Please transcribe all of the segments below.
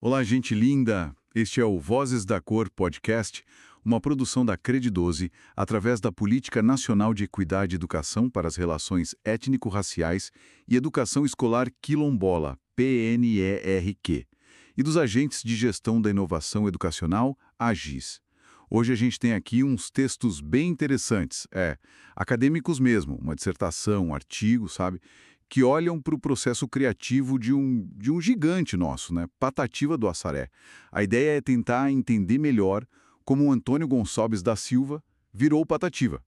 Olá, gente linda! Este é o Vozes da Cor podcast, uma produção da Credidoze através da Política Nacional de Equidade e Educação para as Relações Étnico-Raciais e Educação Escolar Quilombola, PNERQ, e dos Agentes de Gestão da Inovação Educacional, AGIS. Hoje a gente tem aqui uns textos bem interessantes, acadêmicos mesmo, uma dissertação, um artigo, sabe? Que olham para o processo criativo de um gigante nosso, né? Patativa do Assaré. A ideia é tentar entender melhor como o Antônio Gonçalves da Silva virou Patativa.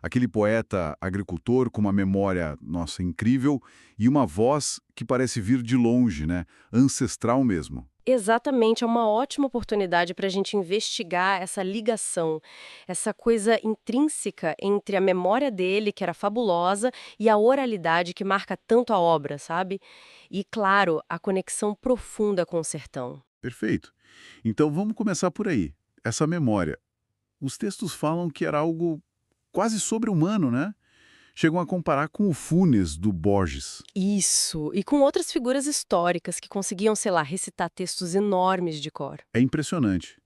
Aquele poeta agricultor com uma memória, nossa, incrível e uma voz que parece vir de longe, né? Ancestral mesmo. Exatamente, é uma ótima oportunidade para a gente investigar essa ligação, essa coisa intrínseca entre a memória dele, que era fabulosa, e a oralidade que marca tanto a obra, sabe? E, claro, a conexão profunda com o sertão. Perfeito. Então vamos começar por aí. Essa memória. Os textos falam que era algo quase sobre-humano, né? Chegam a comparar com o Funes do Borges. Isso, e com outras figuras históricas que conseguiam, sei lá, recitar textos enormes de cor. É impressionante.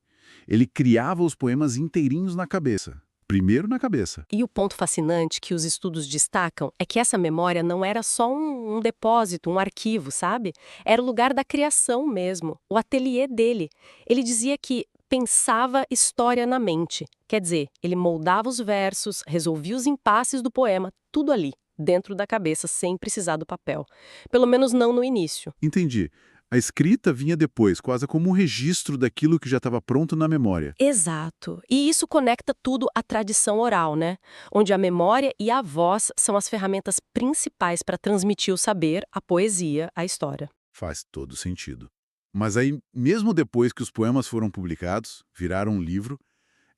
Ele criava os poemas inteirinhos na cabeça. Primeiro na cabeça. E o ponto fascinante que os estudos destacam é que essa memória não era só um depósito, um arquivo, sabe? Era o lugar da criação mesmo, o ateliê dele. Ele dizia que pensava história na mente. Quer dizer, ele moldava os versos, resolvia os impasses do poema, tudo ali, dentro da cabeça, sem precisar do papel. Pelo menos não no início. Entendi. A escrita vinha depois, quase como um registro daquilo que já estava pronto na memória. Exato. E isso conecta tudo à tradição oral, né? Onde a memória e a voz são as ferramentas principais para transmitir o saber, a poesia, a história. Faz todo sentido. Mas aí, mesmo depois que os poemas foram publicados, viraram um livro,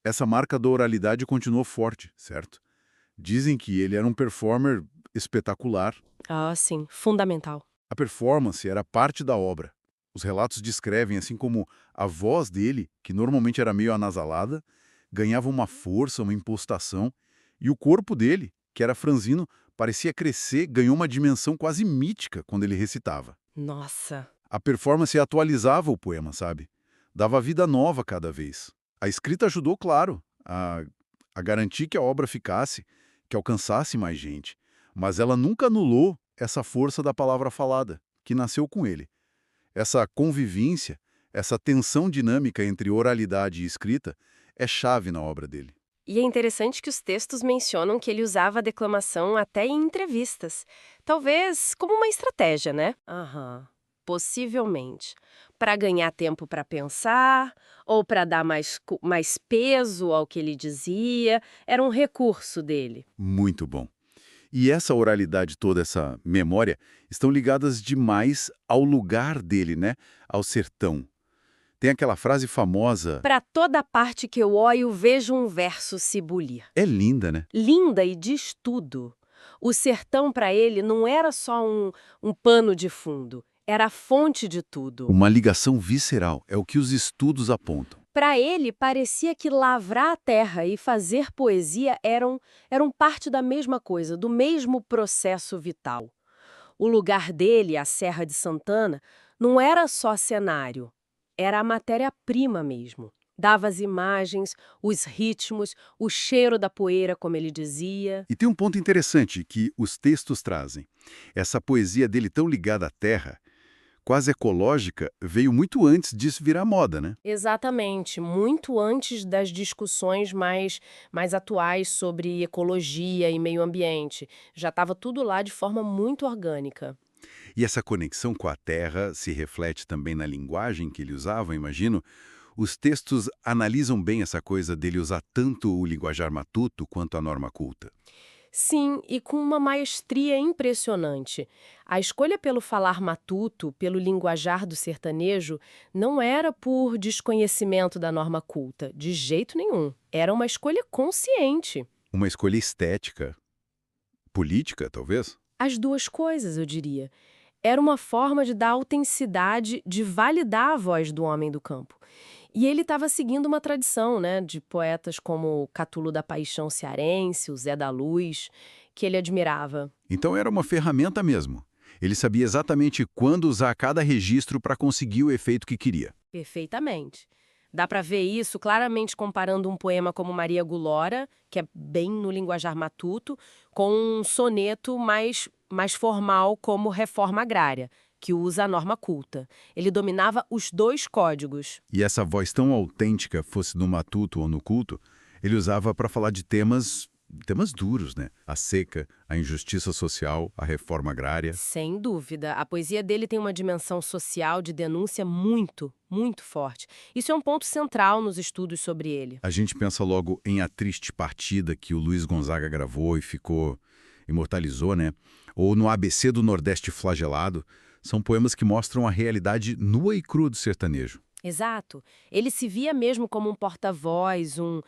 essa marca da oralidade continuou forte, certo? Dizem que ele era um performer espetacular. Ah, sim, fundamental. A performance era parte da obra. Os relatos descrevem assim como a voz dele, que normalmente era meio anasalada, ganhava uma força, uma impostação, e o corpo dele, que era franzino, parecia crescer, ganhou uma dimensão quase mítica quando ele recitava. Nossa. A performance atualizava o poema, sabe? Dava vida nova cada vez. A escrita ajudou, claro, a garantir que a obra ficasse, que alcançasse mais gente. Mas ela nunca anulou essa força da palavra falada, que nasceu com ele. Essa convivência, essa tensão dinâmica entre oralidade e escrita é chave na obra dele. E é interessante que os textos mencionam que ele usava a declamação até em entrevistas. Talvez como uma estratégia, né? Aham. Possivelmente. Para ganhar tempo para pensar, ou para dar mais peso ao que ele dizia. Era um recurso dele. Muito bom. E essa oralidade toda, essa memória, estão ligadas demais ao lugar dele, né? Ao sertão. Tem aquela frase famosa, Para toda parte que eu olho, vejo um verso se bulir. é linda, né? Linda e diz tudo. O sertão para ele não era só um pano de fundo, era a fonte de tudo. Uma ligação visceral, é o que os estudos apontam. Para ele, parecia que lavrar a terra e fazer poesia eram parte da mesma coisa, do mesmo processo vital. O lugar dele, a Serra de Santana, não era só cenário, era a matéria-prima mesmo. Dava as imagens, os ritmos, o cheiro da poeira, como ele dizia. E tem um ponto interessante que os textos trazem. Essa poesia dele tão ligada à terra, quase ecológica, veio muito antes disso virar moda, né? Exatamente, muito antes das discussões mais atuais sobre ecologia e meio ambiente. Já estava tudo lá de forma muito orgânica. E essa conexão com a terra se reflete também na linguagem que ele usava, imagino. Os textos analisam bem essa coisa dele usar tanto o linguajar matuto quanto a norma culta. Sim, e com uma maestria impressionante. A escolha pelo falar matuto, pelo linguajar do sertanejo, não era por desconhecimento da norma culta, de jeito nenhum. Era uma escolha consciente. Uma escolha estética, política, talvez? As duas coisas, eu diria. Era uma forma de dar autenticidade, de validar a voz do homem do campo. E ele estava seguindo uma tradição, né, de poetas como o Catulo da Paixão cearense, o Zé da Luz, que ele admirava. Então era uma ferramenta mesmo. Ele sabia exatamente quando usar cada registro para conseguir o efeito que queria. Perfeitamente. Dá para ver isso claramente comparando um poema como Maria Gulora, que é bem no linguajar matuto, com um soneto mais formal como Reforma Agrária, que usa a norma culta. Ele dominava os dois códigos. E essa voz tão autêntica, fosse no matuto ou no culto, ele usava para falar de temas duros, né? A seca, a injustiça social, a reforma agrária. Sem dúvida, a poesia dele tem uma dimensão social de denúncia muito, muito forte. Isso é um ponto central nos estudos sobre ele. A gente pensa logo em A Triste Partida, que o Luiz Gonzaga gravou e imortalizou, né? Ou no ABC do Nordeste Flagelado. São poemas que mostram a realidade nua e crua do sertanejo. Exato. Ele se via mesmo como um porta-voz, um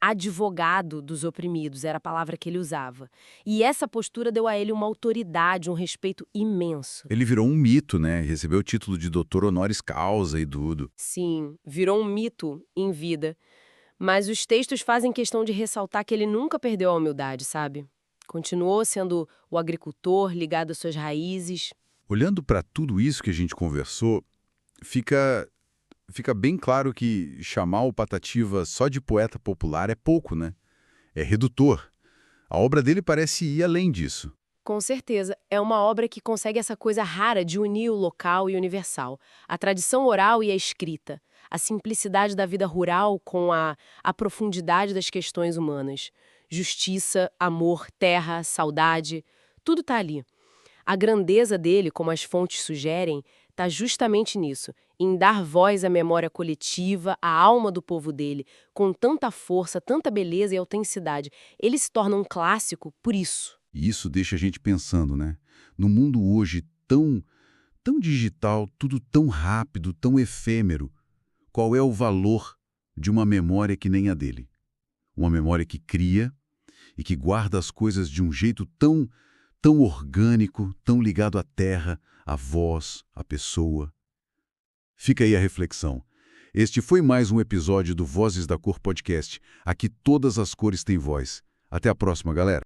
advogado dos oprimidos, era a palavra que ele usava. E essa postura deu a ele uma autoridade, um respeito imenso. Ele virou um mito, né? Recebeu o título de doutor honoris causa e tudo. Sim, virou um mito em vida. Mas os textos fazem questão de ressaltar que ele nunca perdeu a humildade, sabe? Continuou sendo o agricultor ligado às suas raízes. Olhando para tudo isso que a gente conversou, fica bem claro que chamar o Patativa só de poeta popular é pouco, né? É redutor. A obra dele parece ir além disso. Com certeza, é uma obra que consegue essa coisa rara de unir o local e o universal, a tradição oral e a escrita, a simplicidade da vida rural com a profundidade das questões humanas. Justiça, amor, terra, saudade, tudo está ali. A grandeza dele, como as fontes sugerem, está justamente nisso, em dar voz à memória coletiva, à alma do povo dele, com tanta força, tanta beleza e autenticidade. Ele se torna um clássico por isso. E isso deixa a gente pensando, né? No mundo hoje tão digital, tudo tão rápido, tão efêmero, qual é o valor de uma memória que nem a dele? Uma memória que cria e que guarda as coisas de um jeito tão orgânico, tão ligado à terra, à voz, à pessoa. Fica aí a reflexão. Este foi mais um episódio do Vozes da Cor Podcast. Aqui todas as cores têm voz. Até a próxima, galera.